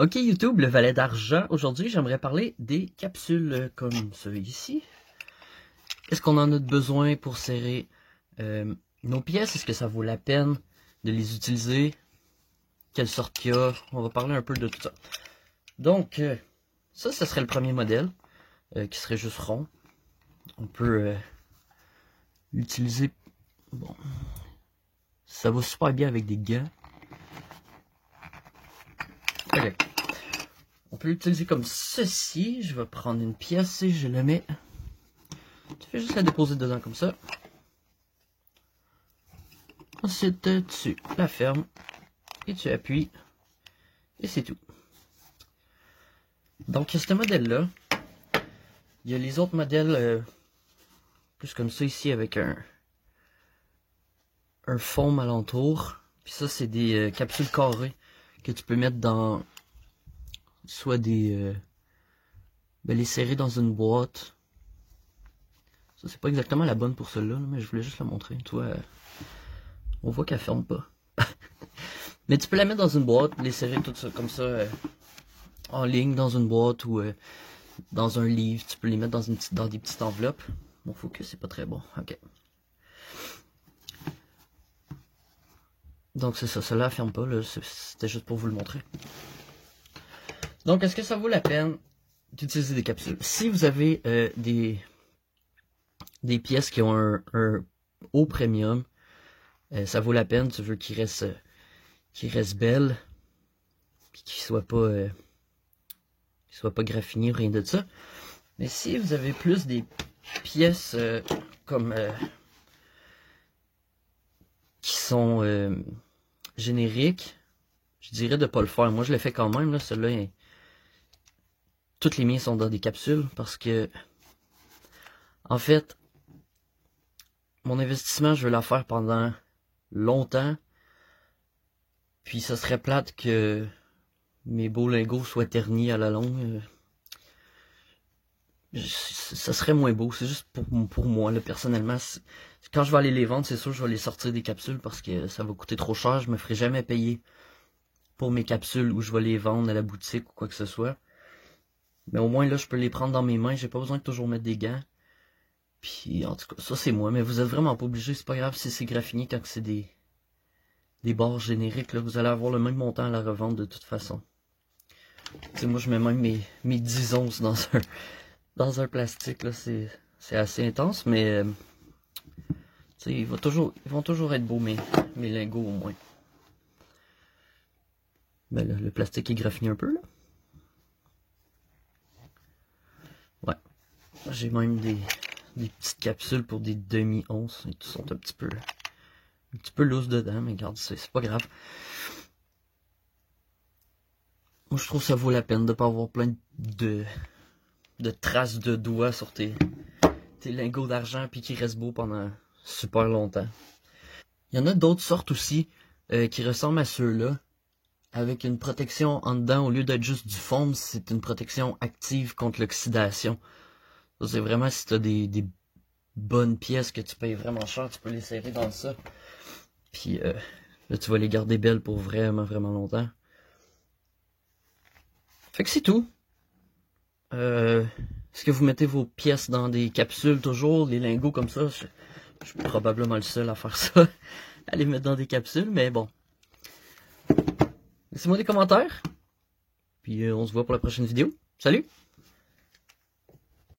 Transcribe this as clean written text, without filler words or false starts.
Ok YouTube, le valet d'argent. Aujourd'hui, j'aimerais parler des capsules comme ceux ici. Est-ce qu'on en a besoin pour serrer nos pièces? Est-ce que ça vaut la peine de les utiliser? Quelle sorte qu'il y a? On va parler un peu de tout ça. Donc, ça, ce serait le premier modèle, qui serait juste rond. On peut l'utiliser. Bon, ça va super bien avec des gants. Ok. On peut l'utiliser comme ceci. Je vais prendre une pièce et je la mets. Tu fais juste la déposer dedans comme ça. Ensuite, tu la fermes et tu appuies. Et c'est tout. Donc, ce modèle-là, il y a les autres modèles plus comme ça ici avec un fond alentour. Puis ça, c'est des capsules carrées que tu peux mettre dans soit des... les serrer dans une boîte. Ça, c'est pas exactement la bonne pour celle-là, mais je voulais juste la montrer. Tu vois, on voit qu'elle ferme pas. Mais tu peux la mettre dans une boîte, les serrer tout ça comme ça en ligne dans une boîte ou dans un livre. Tu peux les mettre dans des petites enveloppes. Mon focus c'est pas très bon. Ok. Donc c'est ça, cela ferme pas. C'était juste pour vous le montrer. Donc est-ce que ça vaut la peine d'utiliser des capsules? Si vous avez des pièces qui ont un haut premium, ça vaut la peine. Tu veux qu'ils restent belles, puis qu'ils soient pas graffinés ou rien de ça. Mais si vous avez plus des pièces comme qui sont génériques, je dirais de pas le faire. Moi, je le fais quand même. Là, ceux-là, toutes les miennes sont dans des capsules parce que, en fait, mon investissement, je veux la faire pendant longtemps. Puis, ça serait plate que mes beaux lingots soient ternis à la longue. Ça serait moins beau. C'est juste pour moi, là, personnellement. Quand je vais aller les vendre, c'est sûr, je vais les sortir des capsules parce que ça va coûter trop cher. Je me ferai jamais payer pour mes capsules où je vais les vendre à la boutique ou quoi que ce soit. Mais au moins, là, je peux les prendre dans mes mains. J'ai pas besoin de toujours mettre des gants. Puis, en tout cas, ça, c'est moi. Mais vous êtes vraiment pas obligé. C'est pas grave si c'est graffiné quand c'est des barres génériques. Là, vous allez avoir le même montant à la revente de toute façon. T'sais, moi, je mets même mes 10 onces dans un plastique. Là, c'est assez intense. Mais, ils vont toujours être beaux, mes lingots, au moins. Ben, là, le plastique est graffiné un peu, là. Ouais. J'ai même des petites capsules pour des demi-onces. Ils sont un petit peu loose dedans, mais regarde, c'est pas grave. Moi, je trouve que ça vaut la peine de pas avoir plein de traces de doigts sur tes lingots d'argent puis qui restent beaux pendant super longtemps. Il y en a d'autres sortes aussi qui ressemblent à ceux-là, avec une protection en dedans. Au lieu d'être juste du foam, c'est une protection active contre l'oxydation. C'est vraiment si tu as des bonnes pièces que tu payes vraiment cher, tu peux les serrer dans ça. Puis là, tu vas les garder belles pour vraiment, vraiment longtemps. Fait que c'est tout. Est-ce que vous mettez vos pièces dans des capsules toujours, les lingots comme ça? Je suis probablement le seul à faire ça. À les mettre dans des capsules, mais bon. Laissez-moi des commentaires. Puis on se voit pour la prochaine vidéo. Salut!